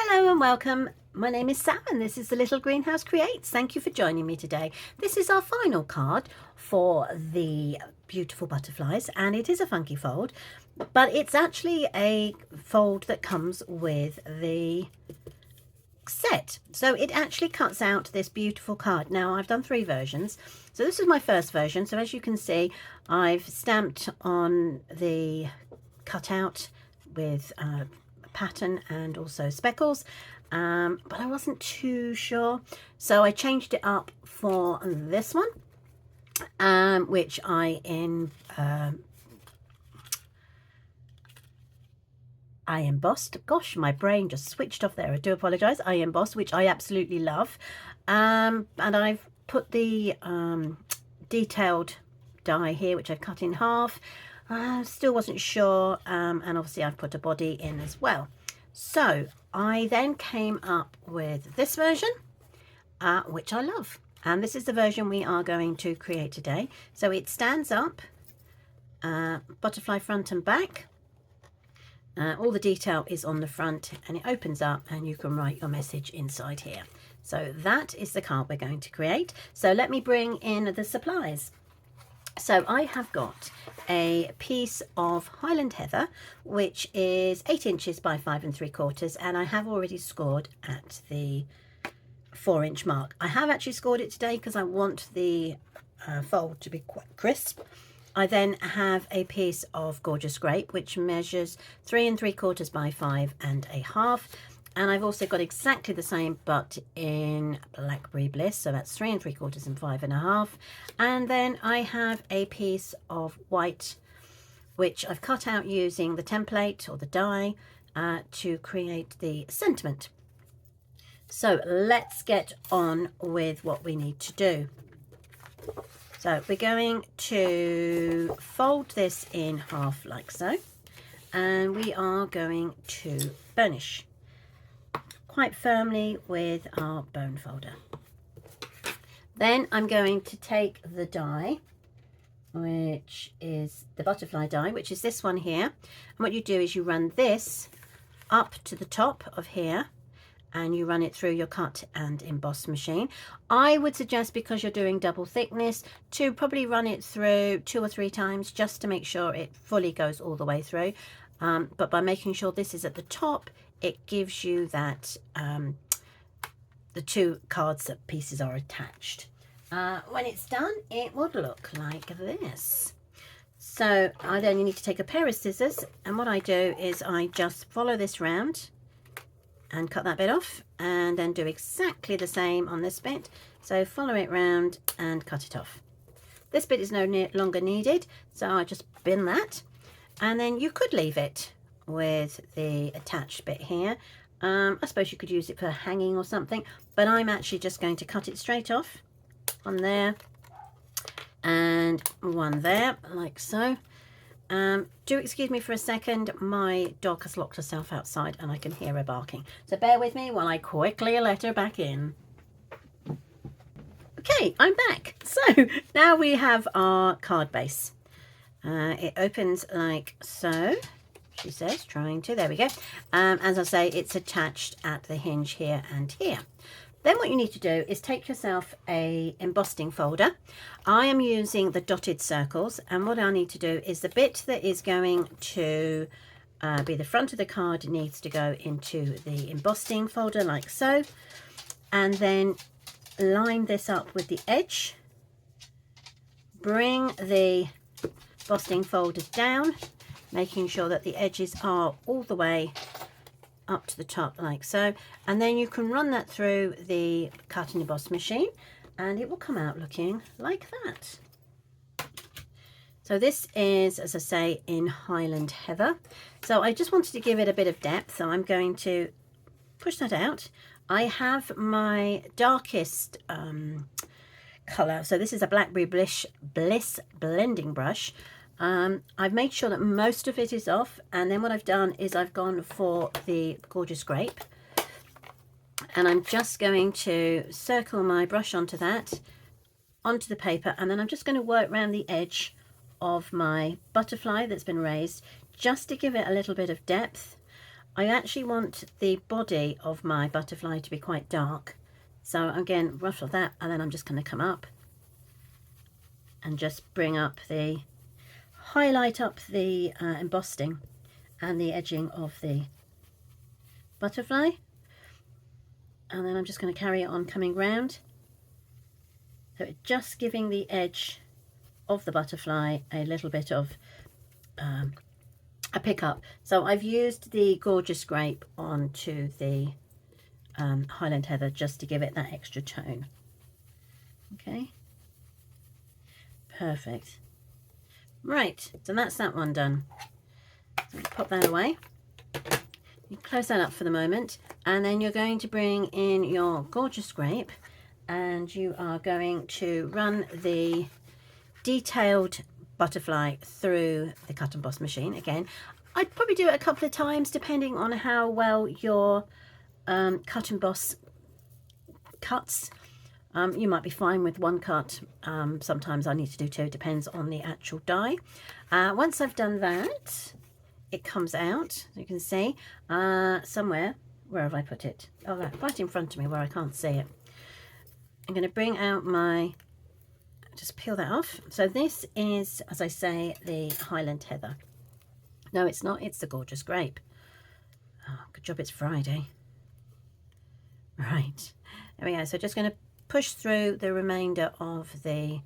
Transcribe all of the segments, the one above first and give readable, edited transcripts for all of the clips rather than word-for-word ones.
Hello and welcome. My name is Sam and this is the Little Greenhouse Creates. Thank you for joining me today. This is our final card for the beautiful butterflies, and it is a funky fold, but it's actually a fold that comes with the set. So it actually cuts out this beautiful card. Now I've done 3 versions. So this is my first version. So as you can see, I've stamped on the cutout with pattern and also speckles, but I wasn't too sure, so I changed it up for this one, which I embossed. Gosh, my brain just switched off there. I do apologize. I embossed, which I absolutely love, and I've put the detailed die here, which I've cut in half. Still wasn't sure, and obviously I've put a body in as well. So I then came up with this version, which I love, and this is the version we are going to create today. So it stands up, butterfly front and back. All the detail is on the front, and it opens up and you can write your message inside here. So that is the card we're going to create. So let me bring in the supplies. So I have got a piece of Highland Heather, which is 8 inches by 5 3/4, and I have already scored at the 4-inch mark. I have actually scored it today because I want the fold to be quite crisp. I then have a piece of Gorgeous Grape, which measures 3 3/4 by 5 1/2. And I've also got exactly the same, but in Blackberry Bliss. So that's 3 3/4 and 5 1/2. And then I have a piece of white, which I've cut out using the template or the die to create the sentiment. So let's get on with what we need to do. So we're going to fold this in half like so, and we are going to burnish quite firmly with our bone folder. Then I'm going to take the die, which is the butterfly die, which is this one here, and what you do is you run this up to the top of here and you run it through your cut and emboss machine. I would suggest, because you're doing double thickness, to probably run it through 2 or 3 times just to make sure it fully goes all the way through, but by making sure this is at the top, it gives you that the 2 cards that pieces are attached. When it's done, it would look like this. So I then need to take a pair of scissors, and what I do is I just follow this round and cut that bit off, and then do exactly the same on this bit. So follow it round and cut it off. This bit is no longer needed, so I just bin that, and then you could leave it with the attached bit here. I suppose you could use it for hanging or something, but I'm actually just going to cut it straight off. One there and one there, like so. Do excuse me for a second, my dog has locked herself outside and I can hear her barking, so bear with me while I quickly let her back in. Okay, I'm back. So now we have our card base. It opens like so. She says, trying to, there we go. As I say, it's attached at the hinge here and here. Then what you need to do is take yourself a embossing folder. I am using the dotted circles, and what I need to do is the bit that is going to be the front of the card needs to go into the embossing folder like so, and then line this up with the edge. Bring the embossing folder down, making sure that the edges are all the way up to the top like so, and then you can run that through the cut and emboss machine and it will come out looking like that. So this is, as I say, in Highland Heather. So I just wanted to give it a bit of depth, so I'm going to push that out. I have my darkest colour, so this is a Blackberry Bliss blending brush. I've made sure that most of it is off, and then what I've done is I've gone for the Gorgeous Grape, and I'm just going to circle my brush onto that, onto the paper, and then I'm just going to work around the edge of my butterfly that's been raised just to give it a little bit of depth. I actually want the body of my butterfly to be quite dark. So again, ruffle that, and then I'm just going to come up and just bring up the, highlight up the embossing and the edging of the butterfly. And then I'm just going to carry it on coming round. So it's just giving the edge of the butterfly a little bit of a pick up. So I've used the Gorgeous Grape onto the Highland Heather just to give it that extra tone. Okay, perfect. Right, so that's that one done. So pop that away. You close that up for the moment, and then you're going to bring in your Gorgeous Grape, and you are going to run the detailed butterfly through the cut and emboss machine. Again, I'd probably do it a couple of times depending on how well your cut and emboss cuts. You might be fine with one cut. Sometimes I need to do two, depends on the actual die. Once I've done that, it comes out, you can see, somewhere. Where have I put it? Oh, right in front of me where I can't see it. I'm going to bring out my, just peel that off. So this is, as I say, the Highland Heather. No, it's not, it's the Gorgeous Grape. Oh, good job it's Friday. Right, there we go. So just going to push through the remainder of the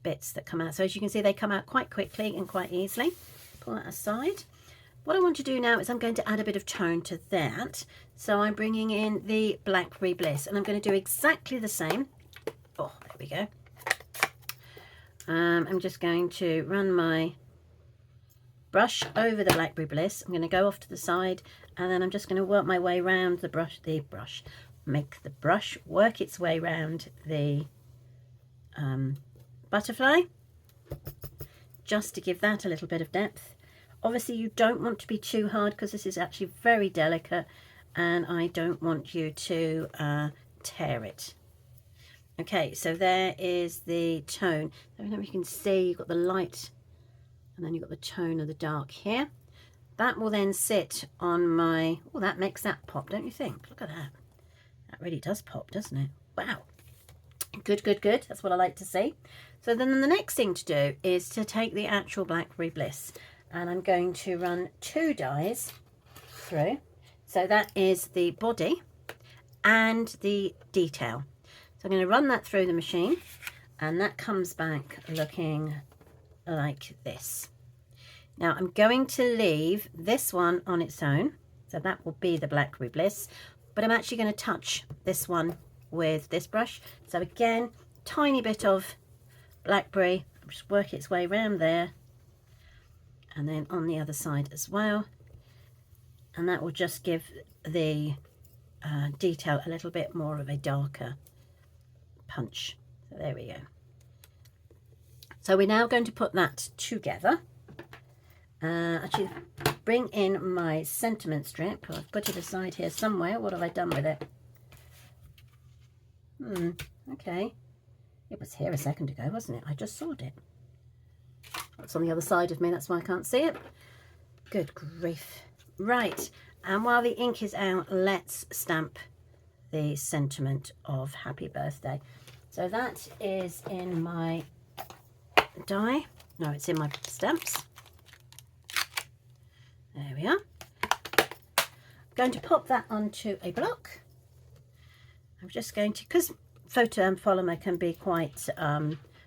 bits that come out. So as you can see, they come out quite quickly and quite easily. Pull that aside. What I want to do now is I'm going to add a bit of tone to that. So I'm bringing in the Blackberry Bliss, and I'm going to do exactly the same. Oh, there we go. I'm just going to run my brush over the Blackberry Bliss. I'm going to go off to the side, and then I'm just going to work my way around the brush. Make the brush work its way around the butterfly, just to give that a little bit of depth. Obviously you don't want to be too hard because this is actually very delicate, and I don't want you to tear it. Okay, so there is the tone. I don't know if you can see, you've got the light and then you've got the tone of the dark here. That will then sit on my, oh, that makes that pop, don't you think? Look at that. That really does pop, doesn't it? Wow. Good, good, good. That's what I like to see. So then the next thing to do is to take the actual Blackberry Bliss, and I'm going to run two dies through. So that is the body and the detail. So I'm going to run that through the machine, and that comes back looking like this. Now I'm going to leave this one on its own, so that will be the Blackberry Bliss, but I'm actually going to touch this one with this brush. So again, tiny bit of blackberry, just work its way around there, and then on the other side as well, and that will just give the detail a little bit more of a darker punch. So there we go. So we're now going to put that together. Actually bring in my sentiment strip. I've put it aside here somewhere. What have I done with it? Okay, it was here a second ago, wasn't it? I just sawed it. It's on the other side of me, that's why I can't see it. Good grief. Right, and while the ink is out, let's stamp the sentiment of happy birthday. So that is in my die. No, it's in my stamps. There we are. I'm going to pop that onto a block. I'm just going to, because photo and polymer can be quite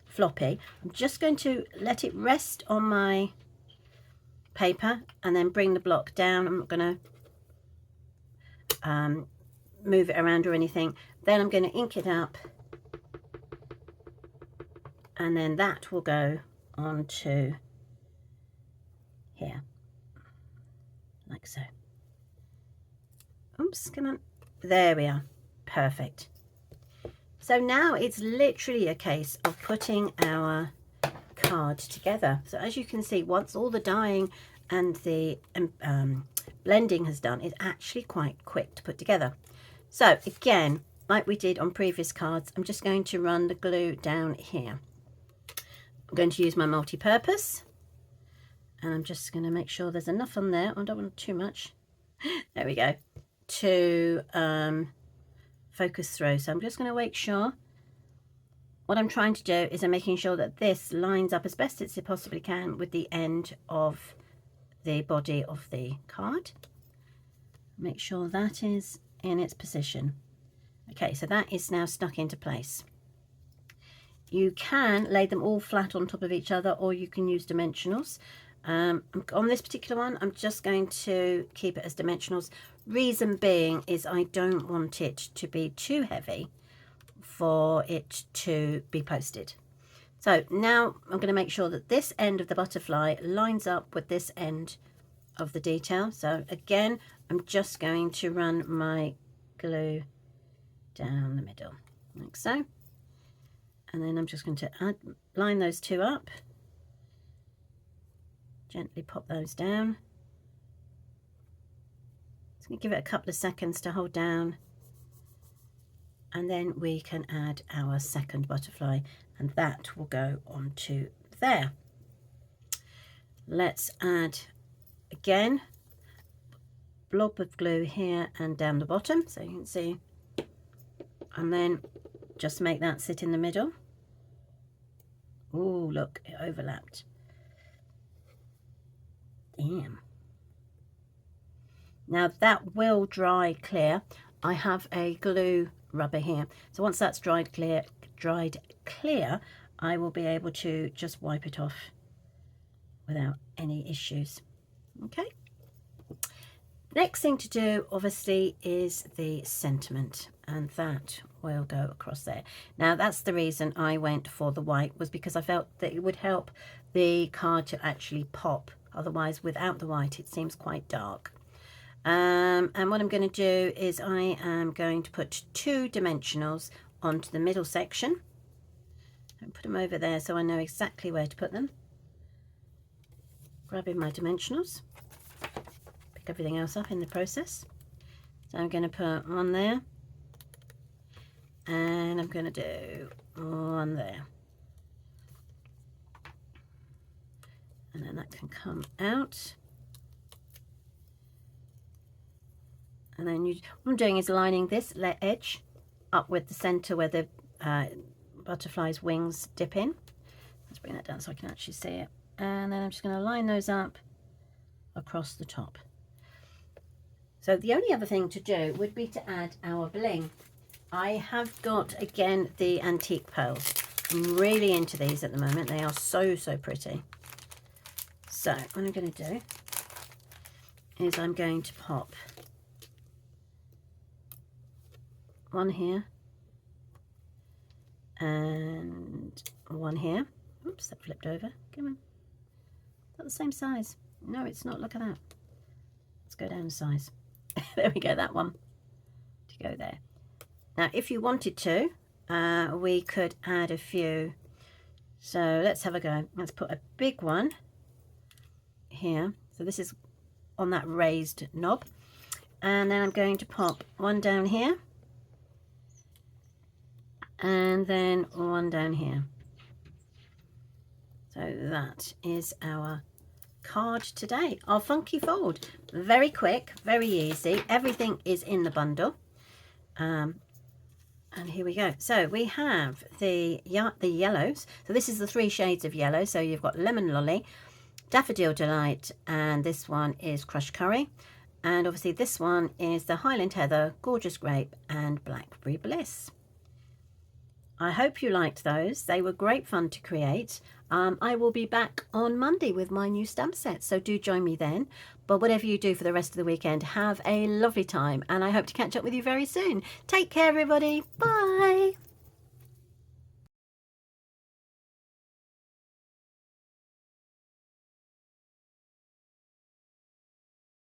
floppy, I'm just going to let it rest on my paper and then bring the block down. I'm not going to move it around or anything. Then I'm going to ink it up, and then that will go onto here, like so. Oops, come on. There we are. Perfect. So now it's literally a case of putting our card together. So as you can see, once all the dyeing and the blending has done, it's actually quite quick to put together. So again, like we did on previous cards, I'm just going to run the glue down here. I'm going to use my multi-purpose, and I'm just going to make sure there's enough on there. I don't want too much. there we go, to focus through. So I'm just going to make sure, what I'm trying to do is I'm making sure that this lines up as best as it possibly can with the end of the body of the card. Make sure that is in its position. Okay, so that is now stuck into place. You can lay them all flat on top of each other, or you can use dimensionals. On this particular one, I'm just going to keep it as dimensionals. Reason being is I don't want it to be too heavy for it to be posted. So now I'm going to make sure that this end of the butterfly lines up with this end of the detail. So again, I'm just going to run my glue down the middle, like so. And then I'm just going to line those two up. Gently pop those down. Just going to give it a couple of seconds to hold down. And then we can add our second butterfly, and that will go onto there. Let's add again blob of glue here and down the bottom, so you can see, and then just make that sit in the middle. Oh, look, it overlapped. Damn. Now that will dry clear. I have a glue rubber here, so once that's dried clear, I will be able to just wipe it off without any issues. Okay. Next thing to do, obviously, is the sentiment, and that will go across there. Now, that's the reason I went for the white, was because I felt that it would help the card to actually pop. Otherwise, without the white, it seems quite dark. And what I'm going to do is I am going to put 2 dimensionals onto the middle section. And put them over there so I know exactly where to put them. Grabbing my dimensionals. Pick everything else up in the process. So I'm going to put one there. And I'm going to do one there. And then that can come out. And then what I'm doing is lining this edge up with the center where the butterfly's wings dip in. Let's bring that down so I can actually see it. And then I'm just going to line those up across the top. So the only other thing to do would be to add our bling. I have got, again, the antique pearls. I'm really into these at the moment. They are so, so pretty. So what I'm going to do is I'm going to pop one here and one here. Oops, that flipped over. Come on. Not the same size. No, it's not. Look at that. Let's go down a size. There we go, that one to go there. Now, if you wanted to, we could add a few. So let's have a go. Let's put a big one here. So this is on that raised knob. And then I'm going to pop one down here. And then one down here. So that is our card today, our funky fold. Very quick, very easy. Everything is in the bundle. And here we go. So we have the yellows. So this is the 3 shades of yellow. So you've got Lemon Lolly, Daffodil Delight, and this one is Crushed Curry. And obviously this one is the Highland Heather, Gorgeous Grape, and Blackberry Bliss. I hope you liked those. They were great fun to create. I will be back on Monday with my new stamp set, so do join me then. But whatever you do for the rest of the weekend, have a lovely time, and I hope to catch up with you very soon. Take care, everybody. Bye.